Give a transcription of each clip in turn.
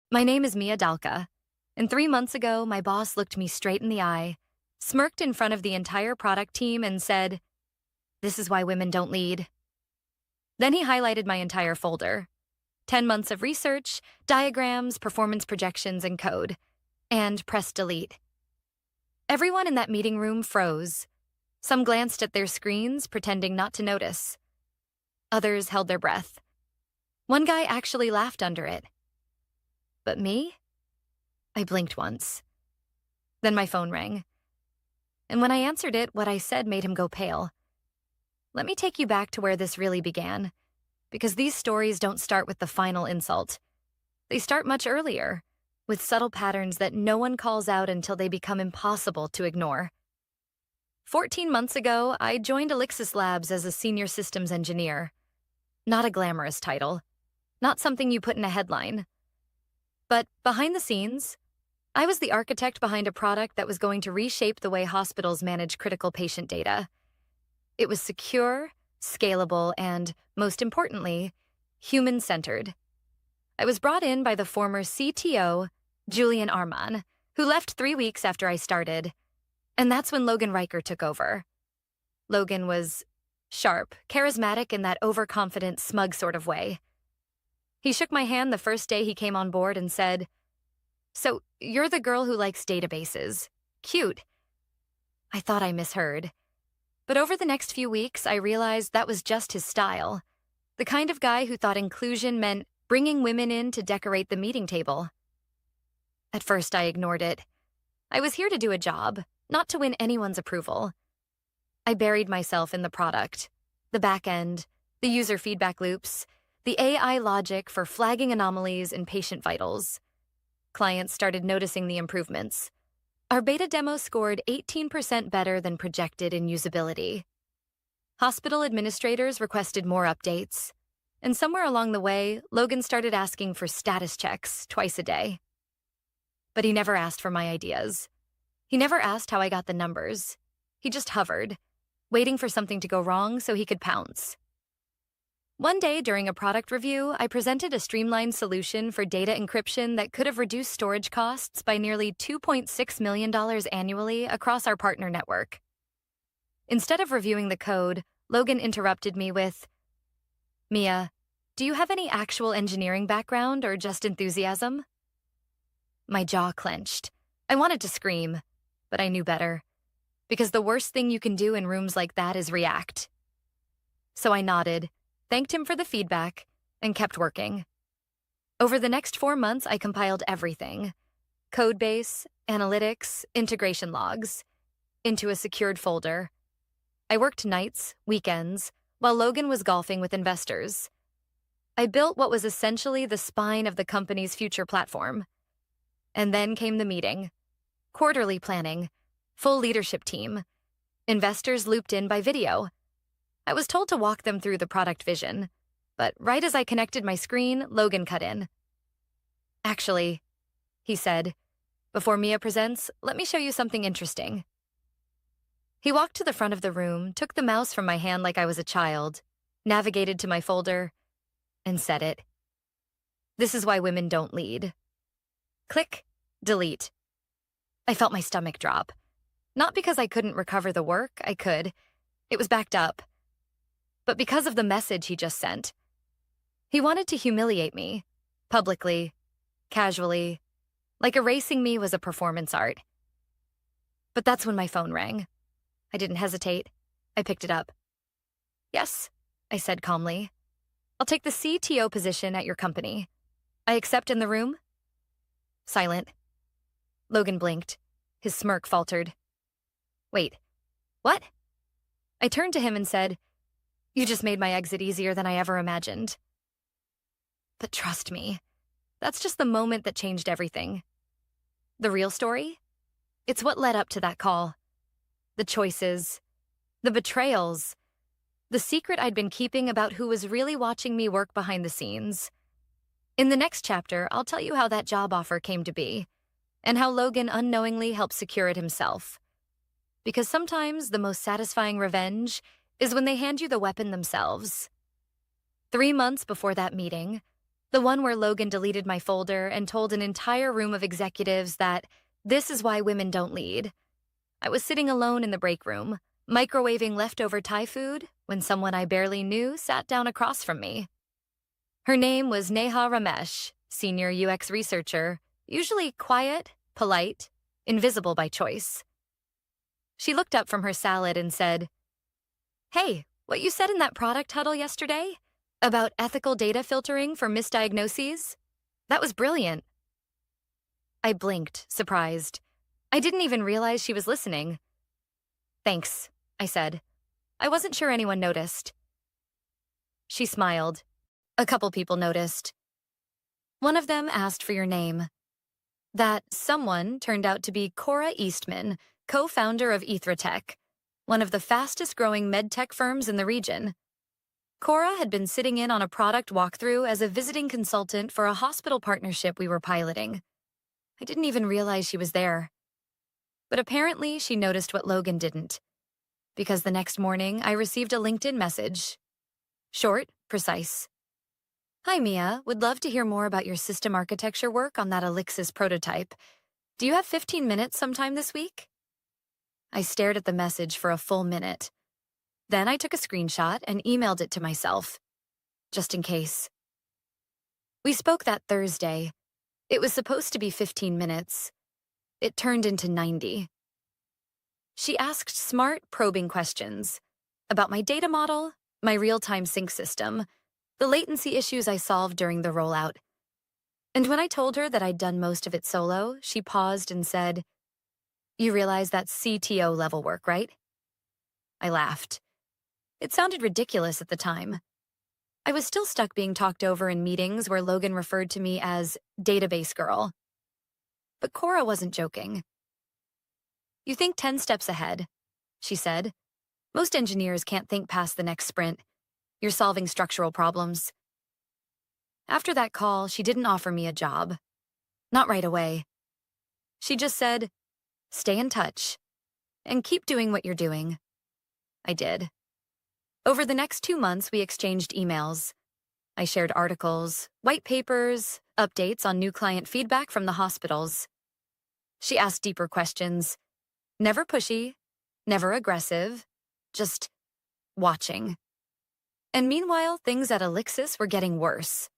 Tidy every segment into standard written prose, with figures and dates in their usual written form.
My name is Mia Dalka, and 3 months ago, my boss looked me straight in the eye, smirked in front of the entire product team, and said, "This is why women don't lead." Then he highlighted my entire folder: 10 months of research, diagrams, performance projections, and code, and pressed delete. Everyone in that meeting room froze. Some glanced at their screens, pretending not to notice. Others held their breath. One guy actually laughed under it. But me? I blinked once. Then my phone rang. And when I answered it, what I said made him go pale. Let me take you back to where this really began, because these stories don't start with the final insult. They start much earlier, with subtle patterns that no one calls out until they become impossible to ignore. 14 months ago, I joined Elixis Labs as a senior systems engineer. Not a glamorous title, not something you put in a headline. But behind the scenes, I was the architect behind a product that was going to reshape the way hospitals manage critical patient data. It was secure, scalable, and, most importantly, human-centered. I was brought in by the former CTO, Julian Arman, who left 3 weeks after I started, and that's when Logan Riker took over. Logan was sharp, charismatic in that overconfident, smug sort of way. He shook my hand the first day he came on board and said, "So, you're the girl who likes databases. Cute." I thought I misheard. But over the next few weeks, I realized that was just his style. The kind of guy who thought inclusion meant bringing women in to decorate the meeting table. At first, I ignored it. I was here to do a job, not to win anyone's approval. I buried myself in the product, the back end, the user feedback loops, the AI logic for flagging anomalies in patient vitals. Clients started noticing the improvements. Our beta demo scored 18% better than projected in usability. Hospital administrators requested more updates. And somewhere along the way, Logan started asking for status checks twice a day. But he never asked for my ideas. He never asked how I got the numbers. He just hovered, waiting for something to go wrong so he could pounce. One day during a product review, I presented a streamlined solution for data encryption that could have reduced storage costs by nearly $2.6 million annually across our partner network. Instead of reviewing the code, Logan interrupted me with, "Mia, do you have any actual engineering background or just enthusiasm?" My jaw clenched. I wanted to scream, but I knew better. Because the worst thing you can do in rooms like that is react. So I nodded, thanked him for the feedback, and kept working. Over the next 4 months, I compiled everything: codebase, analytics, integration logs, into a secured folder. I worked nights, weekends, while Logan was golfing with investors. I built what was essentially the spine of the company's future platform. And then came the meeting. Quarterly planning, full leadership team, investors looped in by video. I was told to walk them through the product vision, but right as I connected my screen, Logan cut in. "Actually," he said, "before Mia presents, let me show you something interesting." He walked to the front of the room, took the mouse from my hand like I was a child, navigated to my folder, and said it. "This is why women don't lead." Click, delete. I felt my stomach drop. Not because I couldn't recover the work, I could. It was backed up. But because of the message he just sent. He wanted to humiliate me, publicly, casually, like erasing me was a performance art. But that's when my phone rang. I didn't hesitate. I picked it up. "Yes," I said calmly. "I'll take the CTO position at your company. I accept in the room?" Silent. Logan blinked. His smirk faltered. "Wait, what?" I turned to him and said, "You just made my exit easier than I ever imagined." But trust me, that's just the moment that changed everything. The real story? It's what led up to that call. The choices, the betrayals, the secret I'd been keeping about who was really watching me work behind the scenes. In the next chapter, I'll tell you how that job offer came to be, and how Logan unknowingly helped secure it himself. Because sometimes the most satisfying revenge is when they hand you the weapon themselves. 3 months before that meeting, The one where Logan deleted my folder and told an entire room of executives that this is why women don't lead. I was sitting alone in the break room, microwaving leftover Thai food, when someone I barely knew sat down across from me. Her name was Neha Ramesh, senior UX researcher, usually quiet, polite, invisible by choice. She looked up from her salad and said, "Hey, what you said in that product huddle yesterday about ethical data filtering for misdiagnoses? That was brilliant." I blinked, surprised. I didn't even realize she was listening. "Thanks," I said. I wasn't sure anyone noticed. She smiled. A couple people noticed. One of them asked for your name. That someone turned out to be Cora Eastman, co-founder of Ethratech, one of the fastest-growing medtech firms in the region. Cora had been sitting in on a product walkthrough as a visiting consultant for a hospital partnership we were piloting. I didn't even realize she was there. But apparently she noticed what Logan didn't, because the next morning I received a LinkedIn message. Short, precise. "Hi, Mia. Would love to hear more about your system architecture work on that Elixis prototype. Do you have 15 minutes sometime this week?" I stared at the message for a full minute. Then I took a screenshot and emailed it to myself, just in case. We spoke that Thursday. It was supposed to be 15 minutes. It turned into 90. She asked smart, probing questions about my data model, my real-time sync system, the latency issues I solved during the rollout. And when I told her that I'd done most of it solo, she paused and said, "You realize that's CTO level work, right?" I laughed. It sounded ridiculous at the time. I was still stuck being talked over in meetings where Logan referred to me as database girl. But Cora wasn't joking. "You think 10 steps ahead," she said. "Most engineers can't think past the next sprint. You're solving structural problems." After that call, she didn't offer me a job. Not right away. She just said, "Stay in touch and keep doing what you're doing." I did. Over the next 2 months, we exchanged emails. I shared articles, white papers, updates on new client feedback from the hospitals. She asked deeper questions. Never pushy, never aggressive, just watching. And meanwhile, things at Elixis were getting worse.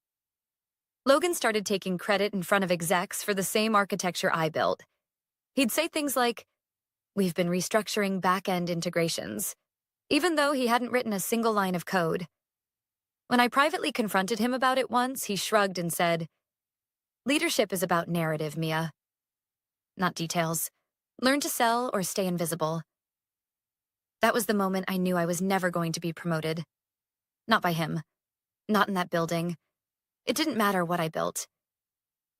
Logan started taking credit in front of execs for the same architecture I built. He'd say things like, "We've been restructuring back-end integrations," even though he hadn't written a single line of code. When I privately confronted him about it once, he shrugged and said, "Leadership is about narrative, Mia. Not details. Learn to sell or stay invisible." That was the moment I knew I was never going to be promoted. Not by him. Not in that building. It didn't matter what I built.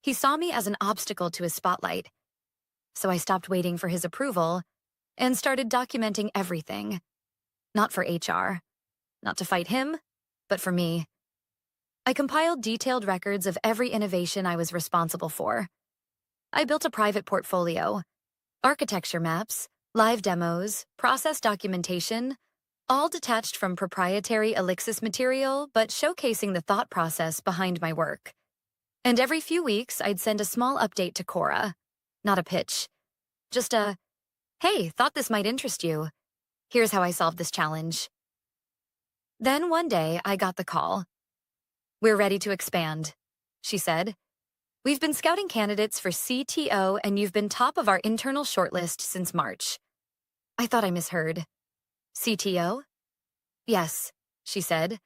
He saw me as an obstacle to his spotlight. So I stopped waiting for his approval and started documenting everything. Not for HR. Not to fight him, but for me. I compiled detailed records of every innovation I was responsible for. I built a private portfolio, architecture maps, live demos, process documentation, all detached from proprietary Elixis material, but showcasing the thought process behind my work. And every few weeks, I'd send a small update to Cora. Not a pitch. Just a, "Hey, thought this might interest you. Here's how I solved this challenge." Then one day, I got the call. "We're ready to expand," she said. "We've been scouting candidates for CTO, and you've been top of our internal shortlist since March." I thought I misheard. "CTO?" "Yes," she said.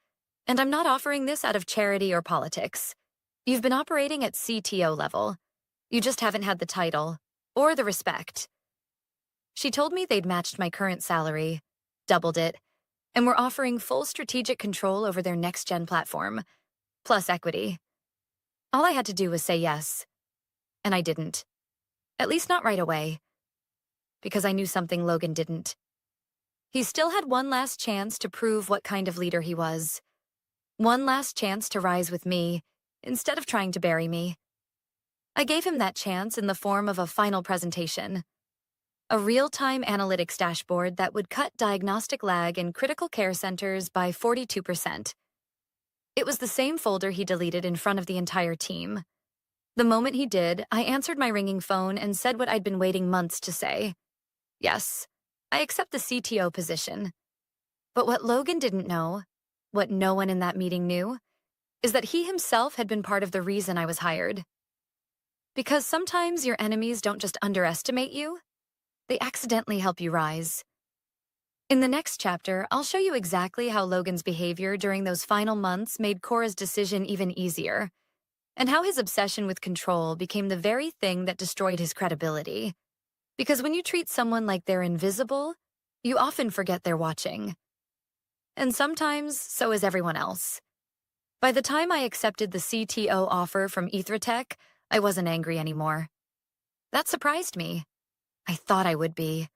"And I'm not offering this out of charity or politics. You've been operating at CTO level. You just haven't had the title or the respect." She told me they'd matched my current salary, doubled it, and were offering full strategic control over their next-gen platform, plus equity. All I had to do was say yes. And I didn't. At least not right away. Because I knew something Logan didn't. He still had one last chance to prove what kind of leader he was. One last chance to rise with me, instead of trying to bury me. I gave him that chance in the form of a final presentation. A real-time analytics dashboard that would cut diagnostic lag in critical care centers by 42%. It was the same folder he deleted in front of the entire team. The moment he did, I answered my ringing phone and said what I'd been waiting months to say. Yes, I accept the CTO position. But what Logan didn't know, what no one in that meeting knew, is that he himself had been part of the reason I was hired. Because sometimes your enemies don't just underestimate you, they accidentally help you rise. In the next chapter, I'll show you exactly how Logan's behavior during those final months made Cora's decision even easier, and how his obsession with control became the very thing that destroyed his credibility. Because when you treat someone like they're invisible, you often forget they're watching. And sometimes, so is everyone else. By the time I accepted the CTO offer from Ethratech, I wasn't angry anymore. That surprised me. I thought I would be.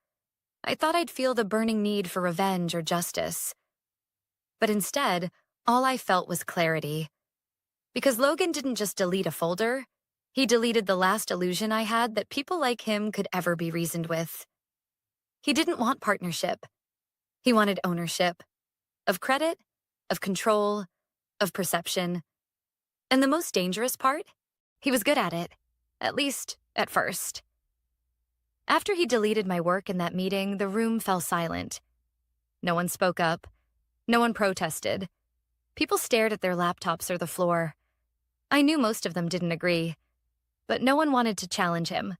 I thought I'd feel the burning need for revenge or justice. But instead, all I felt was clarity. Because Logan didn't just delete a folder, he deleted the last illusion I had that people like him could ever be reasoned with. He didn't want partnership. He wanted ownership. Of credit, of control, of perception. And the most dangerous part? He was good at it. At least, at first. After he deleted my work in that meeting, the room fell silent. No one spoke up. No one protested. People stared at their laptops or the floor. I knew most of them didn't agree, but no one wanted to challenge him.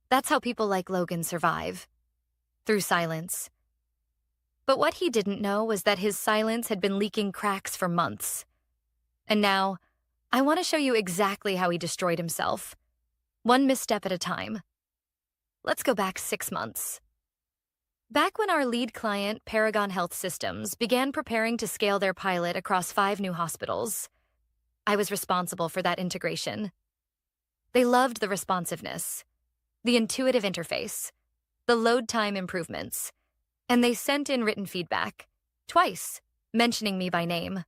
That's how people like Logan survive. Through silence. But what he didn't know was that his silence had been leaking cracks for months. And now, I want to show you exactly how he destroyed himself. One misstep at a time. Let's go back 6 months. Back when our lead client, Paragon Health Systems, began preparing to scale their pilot across 5 new hospitals, I was responsible for that integration. They loved the responsiveness, the intuitive interface, the load time improvements, and they sent in written feedback, twice, mentioning me by name.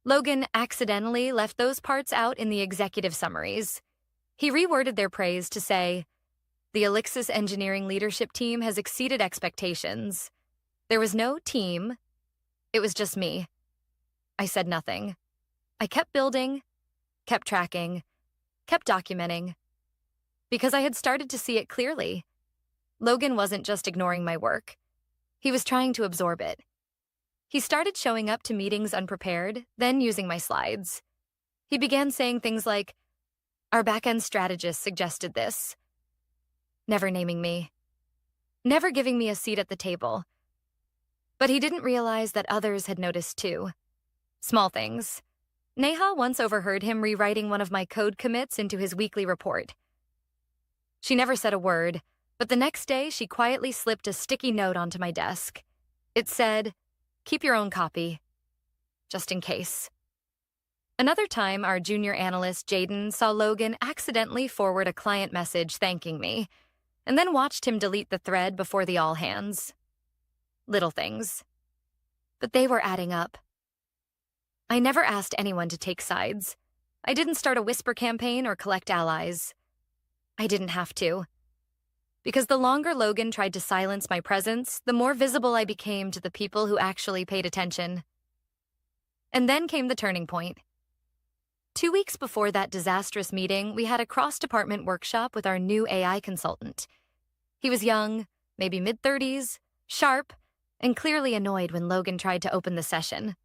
Logan accidentally left those parts out in the executive summaries. He reworded their praise to say, "The Elixis engineering leadership team has exceeded expectations. There was no team. It was just me." I said nothing. I kept building, kept tracking, kept documenting. Because I had started to see it clearly. Logan wasn't just ignoring my work. He was trying to absorb it. He started showing up to meetings unprepared, then using my slides. He began saying things like, "Our back-end strategist suggested this." Never naming me. Never giving me a seat at the table. But he didn't realize that others had noticed too. Small things. Neha once overheard him rewriting one of my code commits into his weekly report. She never said a word, but the next day she quietly slipped a sticky note onto my desk. It said, "Keep your own copy. Just in case." Another time, our junior analyst, Jaden, saw Logan accidentally forward a client message thanking me, and then watched him delete the thread before the all-hands. Little things. But they were adding up. I never asked anyone to take sides. I didn't start a whisper campaign or collect allies. I didn't have to. Because the longer Logan tried to silence my presence, the more visible I became to the people who actually paid attention. And then came the turning point. 2 weeks before that disastrous meeting, we had a cross-department workshop with our new AI consultant. He was young, maybe mid-30s, sharp, and clearly annoyed when Logan tried to open the session.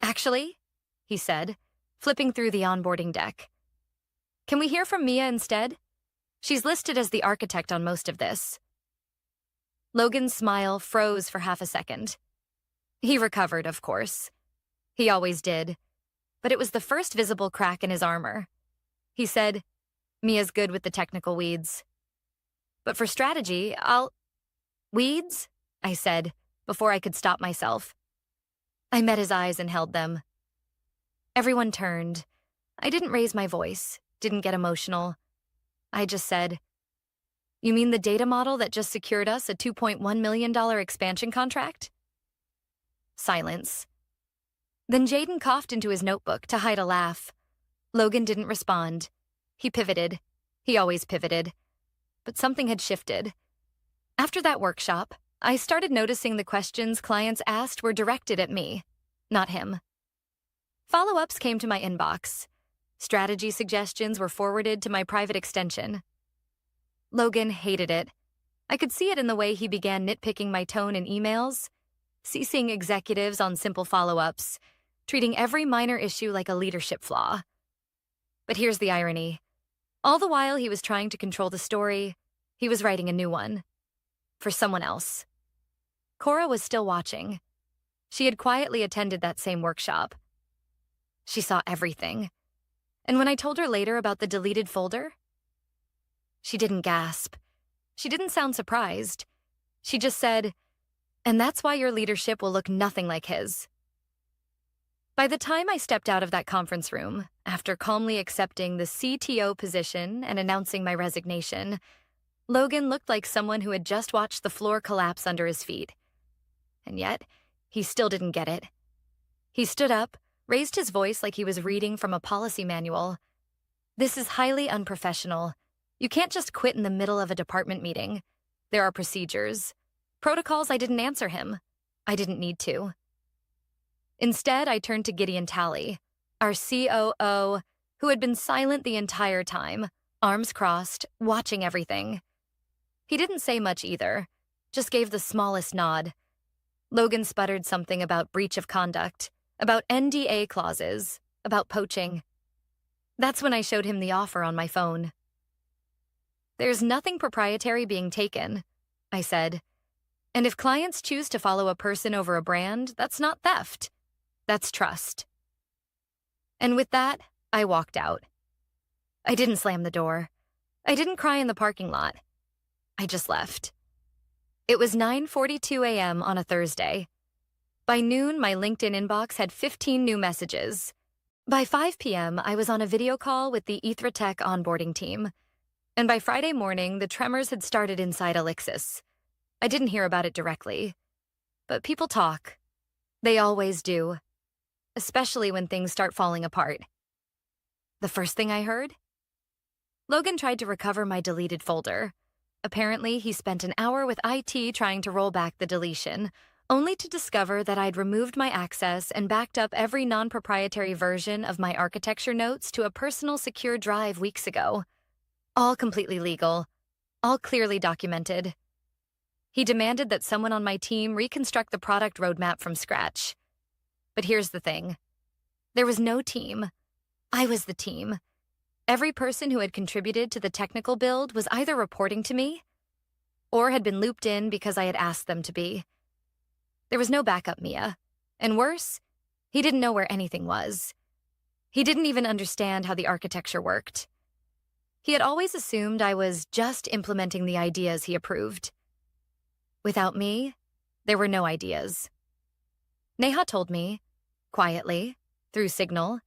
"Actually," he said, flipping through the onboarding deck, "can we hear from Mia instead? She's listed as the architect on most of this." Logan's smile froze for half a second. He recovered, of course. He always did. But it was the first visible crack in his armor. He said, "Mia's good with the technical weeds. But for strategy, Weeds?" I said, before I could stop myself. I met his eyes and held them. Everyone turned. I didn't raise my voice, didn't get emotional. I just said, "You mean the data model that just secured us a $2.1 million expansion contract?" Silence. Then Jaden coughed into his notebook to hide a laugh. Logan didn't respond. He pivoted. He always pivoted. But something had shifted. After that workshop, I started noticing the questions clients asked were directed at me, not him. Follow-ups came to my inbox. Strategy suggestions were forwarded to my private extension. Logan hated it. I could see it in the way he began nitpicking my tone in emails, CCing executives on simple follow-ups, treating every minor issue like a leadership flaw. But here's the irony. All the while he was trying to control the story, he was writing a new one. For someone else. Cora was still watching. She had quietly attended that same workshop. She saw everything. And when I told her later about the deleted folder, she didn't gasp. She didn't sound surprised. She just said, "And that's why your leadership will look nothing like his." By the time I stepped out of that conference room, after calmly accepting the CTO position and announcing my resignation, Logan looked like someone who had just watched the floor collapse under his feet. And yet, he still didn't get it. He stood up, raised his voice like he was reading from a policy manual. "This is highly unprofessional. You can't just quit in the middle of a department meeting. There are procedures. Protocols." I didn't answer him. I didn't need to. Instead, I turned to Gideon Talley, our COO, who had been silent the entire time, arms crossed, watching everything. He didn't say much either, just gave the smallest nod. Logan sputtered something about breach of conduct, about NDA clauses, about poaching. That's when I showed him the offer on my phone. "There's nothing proprietary being taken," I said. "And if clients choose to follow a person over a brand, that's not theft. That's trust." And with that, I walked out. I didn't slam the door. I didn't cry in the parking lot. I just left. It was 9:42 a.m. on a Thursday. By noon, my LinkedIn inbox had 15 new messages. By 5 p.m., I was on a video call with the AITA Tech onboarding team. And by Friday morning, the tremors had started inside Alexis. I didn't hear about it directly. But people talk. They always do. Especially when things start falling apart. The first thing I heard? Logan tried to recover my deleted folder. Apparently, he spent an hour with IT trying to roll back the deletion, only to discover that I'd removed my access and backed up every non-proprietary version of my architecture notes to a personal secure drive weeks ago. All completely legal. All clearly documented. He demanded that someone on my team reconstruct the product roadmap from scratch. But here's the thing. There was no team. I was the team. Every person who had contributed to the technical build was either reporting to me or had been looped in because I had asked them to be. There was no backup Mia. And worse, he didn't know where anything was. He didn't even understand how the architecture worked. He had always assumed I was just implementing the ideas he approved. Without me, there were no ideas. Neha told me, quietly, through Signal,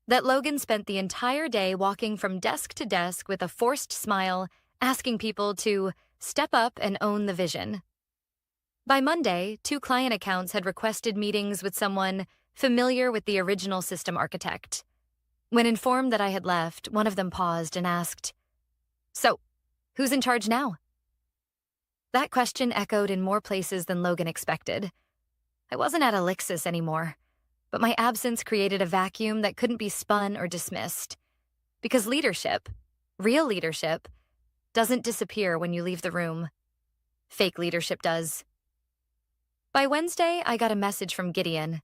that Logan spent the entire day walking from desk to desk with a forced smile, asking people to step up and own the vision. By Monday, 2 client accounts had requested meetings with someone familiar with the original system architect. When informed that I had left, one of them paused and asked, "So, who's in charge now?" That question echoed in more places than Logan expected. I wasn't at Alexis anymore, but my absence created a vacuum that couldn't be spun or dismissed. Because leadership, real leadership, doesn't disappear when you leave the room. Fake leadership does. By Wednesday, I got a message from Gideon.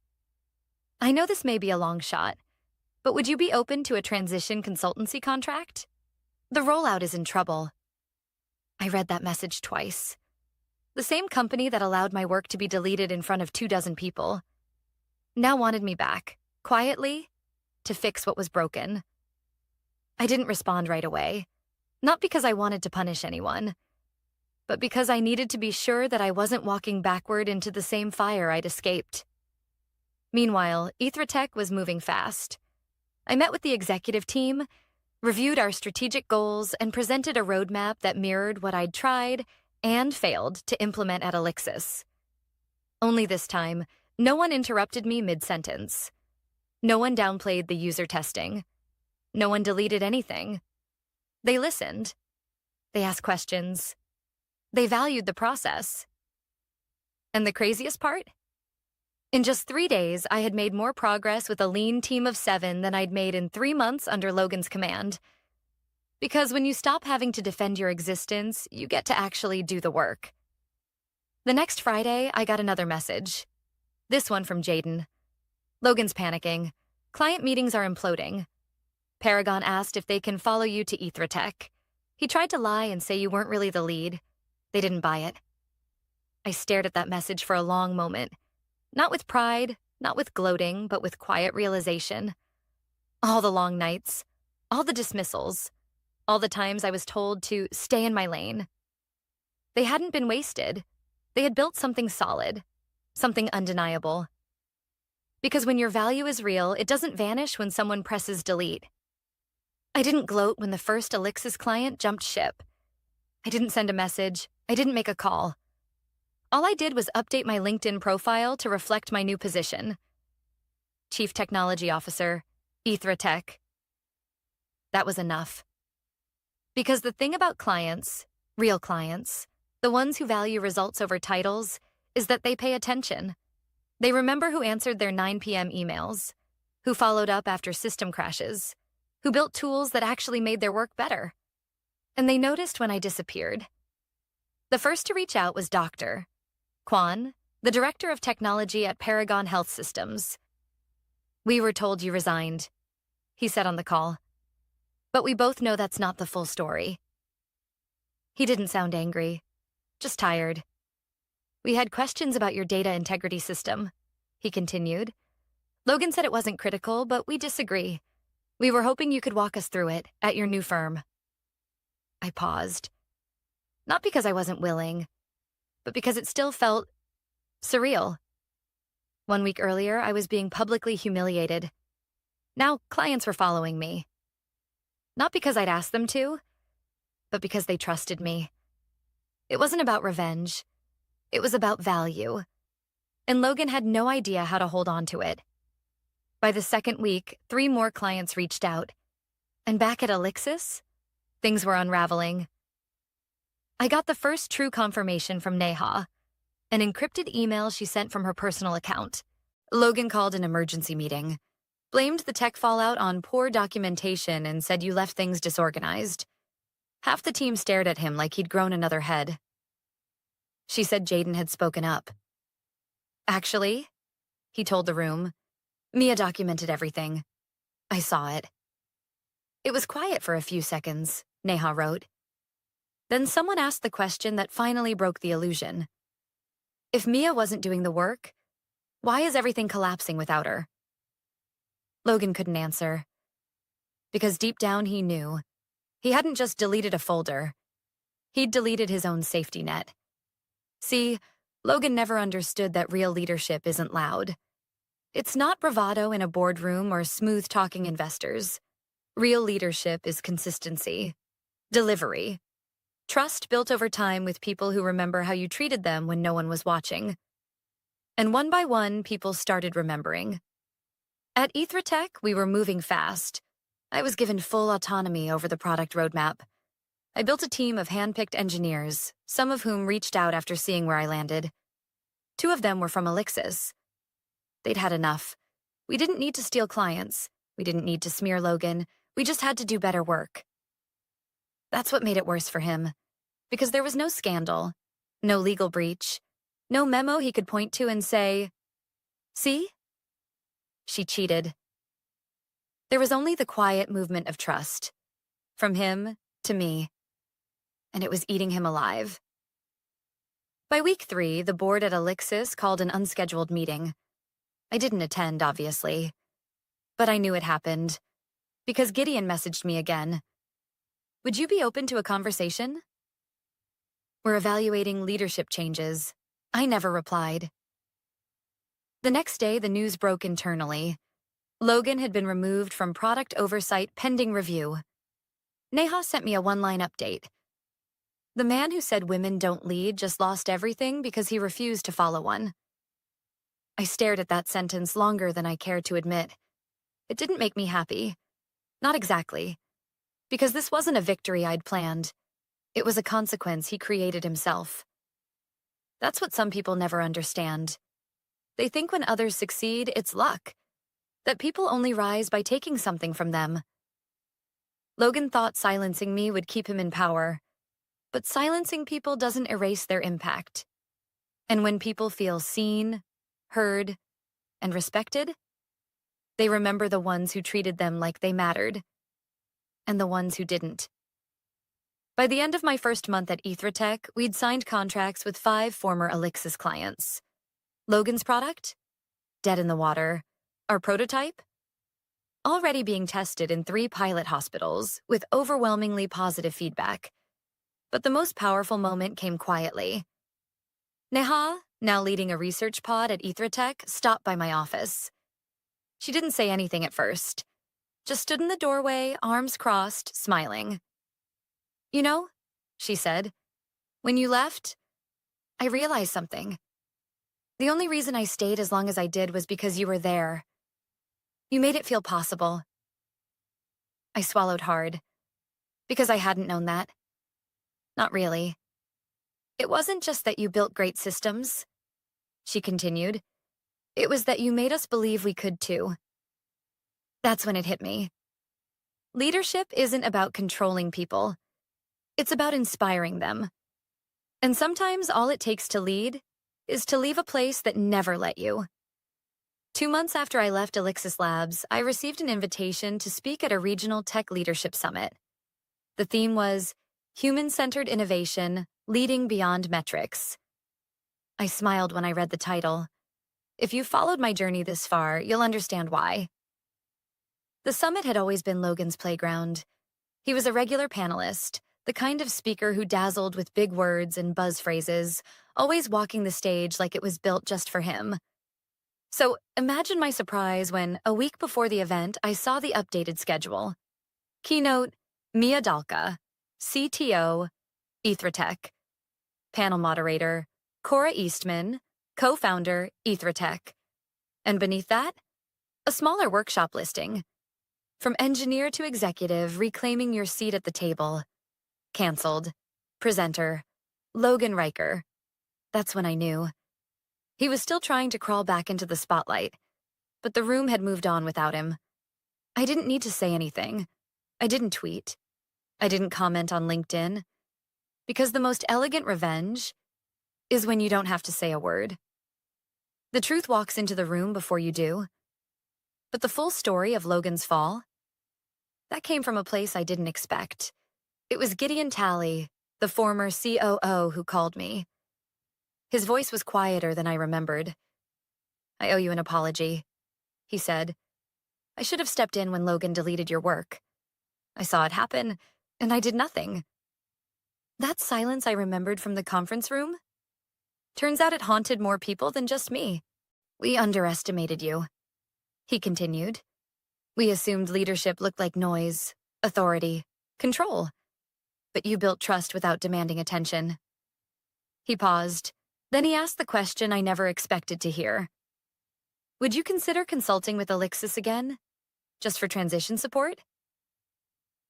"I know this may be a long shot, but would you be open to a transition consultancy contract? The rollout is in trouble." I read that message twice. The same company that allowed my work to be deleted in front of 24 people now wanted me back, quietly, to fix what was broken. I didn't respond right away, not because I wanted to punish anyone, but because I needed to be sure that I wasn't walking backward into the same fire I'd escaped. Meanwhile, AITA Tech was moving fast. I met with the executive team, reviewed our strategic goals, and presented a roadmap that mirrored what I'd tried and failed to implement at Alexis. Only this time, no one interrupted me mid-sentence. No one downplayed the user testing. No one deleted anything. They listened. They asked questions. They valued the process. And the craziest part? In just 3 days, I had made more progress with a lean team of 7 than I'd made in 3 months under Logan's command. Because when you stop having to defend your existence, you get to actually do the work. The next Friday, I got another message. This one from Jaden. Logan's panicking. Client meetings are imploding. Paragon asked if they can follow you to AITA. He tried to lie and say you weren't really the lead. They didn't buy it. I stared at that message for a long moment. Not with pride, not with gloating, but with quiet realization. All the long nights, all the dismissals, all the times I was told to stay in my lane. They hadn't been wasted. They had built something solid, something undeniable. Because when your value is real, it doesn't vanish when someone presses delete. I didn't gloat when the first Elixis client jumped ship. I didn't send a message. I didn't make a call. All I did was update my LinkedIn profile to reflect my new position. Chief Technology Officer, AITA. That was enough. Because the thing about clients, real clients, the ones who value results over titles, is that they pay attention. They remember who answered their 9 p.m. emails, who followed up after system crashes, who built tools that actually made their work better. And they noticed when I disappeared. The first to reach out was Dr. Kwan, the Director of Technology at Paragon Health Systems. "We were told you resigned," he said on the call. "But we both know that's not the full story." He didn't sound angry, just tired. "We had questions about your data integrity system," he continued. "Logan said it wasn't critical, but we disagree. We were hoping you could walk us through it at your new firm." I paused. Not because I wasn't willing, but because it still felt surreal. 1 week earlier, I was being publicly humiliated. Now, clients were following me. Not because I'd asked them to, but because they trusted me. It wasn't about revenge. It was about value. And Logan had no idea how to hold on to it. By the second week, 3 more clients reached out. And back at Elixis, things were unraveling. I got the first true confirmation from Neha, an encrypted email she sent from her personal account. Logan called an emergency meeting, blamed the tech fallout on poor documentation, and said you left things disorganized. Half the team stared at him like he'd grown another head. She said Jaden had spoken up. "Actually," he told the room, "Mia documented everything. I saw it." It was quiet for a few seconds, Neha wrote. Then someone asked the question that finally broke the illusion. If Mia wasn't doing the work, why is everything collapsing without her? Logan couldn't answer. Because deep down he knew. He hadn't just deleted a folder. He'd deleted his own safety net. See, Logan never understood that real leadership isn't loud. It's not bravado in a boardroom or smooth-talking investors. Real leadership is consistency, delivery, trust built over time with people who remember how you treated them when no one was watching. And one by one, people started remembering. At AITA, we were moving fast. I was given full autonomy over the product roadmap. I built a team of hand-picked engineers, some of whom reached out after seeing where I landed. 2 of them were from Elixis. They'd had enough. We didn't need to steal clients. We didn't need to smear Logan. We just had to do better work. That's what made it worse for him. Because there was no scandal, no legal breach, no memo he could point to and say, "See? She cheated." There was only the quiet movement of trust. From him to me. And it was eating him alive. By week 3, the board at Elixis called an unscheduled meeting. I didn't attend, obviously. But I knew it happened. Because Gideon messaged me again. "Would you be open to a conversation?" "We're evaluating leadership changes." I never replied. The next day, the news broke internally. Logan had been removed from product oversight pending review. Neha sent me a 1-line update. The man who said women don't lead just lost everything because he refused to follow one. I stared at that sentence longer than I cared to admit. It didn't make me happy. Not exactly. Because this wasn't a victory I'd planned. It was a consequence he created himself. That's what some people never understand. They think when others succeed, it's luck, that people only rise by taking something from them. Logan thought silencing me would keep him in power, but silencing people doesn't erase their impact. And when people feel seen, heard, and respected, they remember the ones who treated them like they mattered, and the ones who didn't. By the end of my first month at AITA, we'd signed contracts with 5 former Elixis clients. Logan's product? Dead in the water. Our prototype? Already being tested in 3 pilot hospitals with overwhelmingly positive feedback. But the most powerful moment came quietly. Neha, now leading a research pod at AITA, stopped by my office. She didn't say anything at first, just stood in the doorway, arms crossed, smiling. "You know," she said, "when you left, I realized something. The only reason I stayed as long as I did was because you were there. You made it feel possible." I swallowed hard, because I hadn't known that. Not really. "It wasn't just that you built great systems," she continued. "It was that you made us believe we could too." That's when it hit me. Leadership isn't about controlling people. It's about inspiring them. And sometimes all it takes to lead is to leave a place that never let you. 2 months after I left Elixis Labs, I received an invitation to speak at a regional tech leadership summit. The theme was Human-Centered Innovation, Leading Beyond Metrics. I smiled when I read the title. If you followed my journey this far, you'll understand why. The summit had always been Logan's playground. He was a regular panelist, the kind of speaker who dazzled with big words and buzz phrases, always walking the stage like it was built just for him. So imagine my surprise when, a week before the event, I saw the updated schedule. Keynote, Mia Dalka, CTO, AITA. Panel moderator, Cora Eastman, co-founder, AITA. And beneath that, a smaller workshop listing. From engineer to executive, reclaiming your seat at the table. Canceled. Presenter, Logan Riker. That's when I knew. He was still trying to crawl back into the spotlight, but the room had moved on without him. I didn't need to say anything. I didn't tweet. I didn't comment on LinkedIn. Because the most elegant revenge is when you don't have to say a word. The truth walks into the room before you do. But the full story of Logan's fall, that came from a place I didn't expect. It was Gideon Talley, the former COO, who called me. His voice was quieter than I remembered. "I owe you an apology," he said. "I should have stepped in when Logan deleted your work. I saw it happen, and I did nothing." That silence I remembered from the conference room? Turns out it haunted more people than just me. "We underestimated you," he continued. "We assumed leadership looked like noise, authority, control. But you built trust without demanding attention." He paused. Then he asked the question I never expected to hear. "Would you consider consulting with Elixis again? Just for transition support?"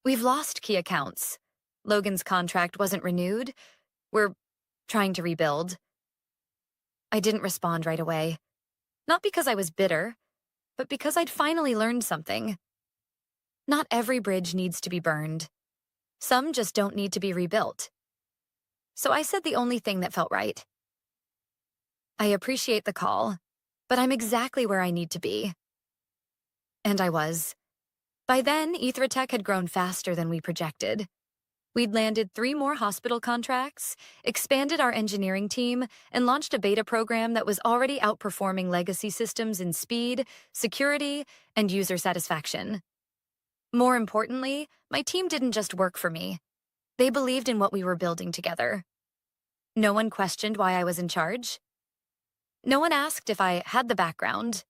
"We've lost key accounts. Logan's contract wasn't renewed. We're trying to rebuild." I didn't respond right away. Not because I was bitter, but because I'd finally learned something. Not every bridge needs to be burned. Some just don't need to be rebuilt. So I said the only thing that felt right. "I appreciate the call, but I'm exactly where I need to be." And I was. By then, AITA had grown faster than we projected. We'd landed 3 more hospital contracts, expanded our engineering team, and launched a beta program that was already outperforming legacy systems in speed, security, and user satisfaction. More importantly, my team didn't just work for me. They believed in what we were building together. No one questioned why I was in charge. No one asked if I had the background.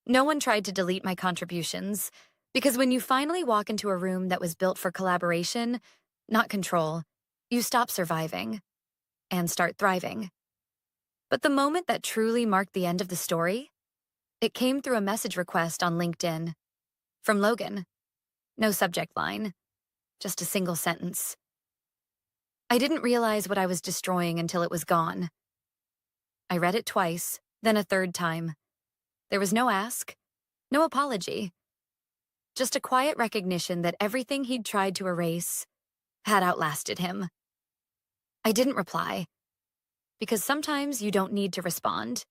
No one tried to delete my contributions, because when you finally walk into a room that was built for collaboration, not control, you stop surviving and start thriving. But the moment that truly marked the end of the story, it came through a message request on LinkedIn. From Logan. No subject line, just a single sentence. I didn't realize what I was destroying until it was gone. I read it twice, Then a third time. There was no ask, no apology, just a quiet recognition that everything he'd tried to erase had outlasted him. I didn't reply, because sometimes you don't need to respond.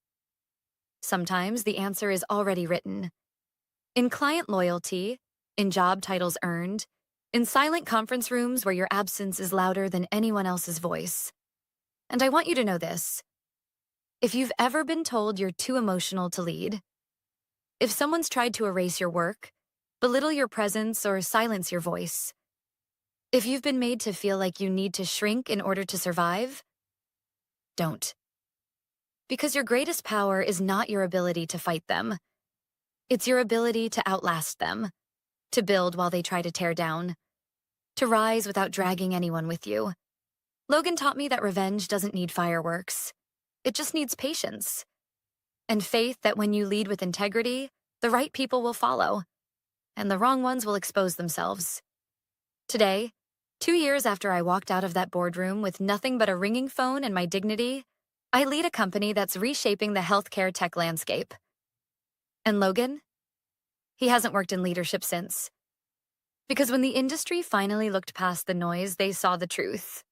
Sometimes the answer is already written. In client loyalty, in job titles earned, in silent conference rooms where your absence is louder than anyone else's voice. And I want you to know this. If you've ever been told you're too emotional to lead, if someone's tried to erase your work, belittle your presence, or silence your voice, if you've been made to feel like you need to shrink in order to survive, don't. Because your greatest power is not your ability to fight them. It's your ability to outlast them, to build while they try to tear down, to rise without dragging anyone with you. Logan taught me that revenge doesn't need fireworks. It just needs patience. And faith that when you lead with integrity, the right people will follow, and the wrong ones will expose themselves. Today, 2 years after I walked out of that boardroom with nothing but a ringing phone and my dignity, I lead a company that's reshaping the healthcare tech landscape. And Logan? He hasn't worked in leadership since. Because when the industry finally looked past the noise, they saw the truth.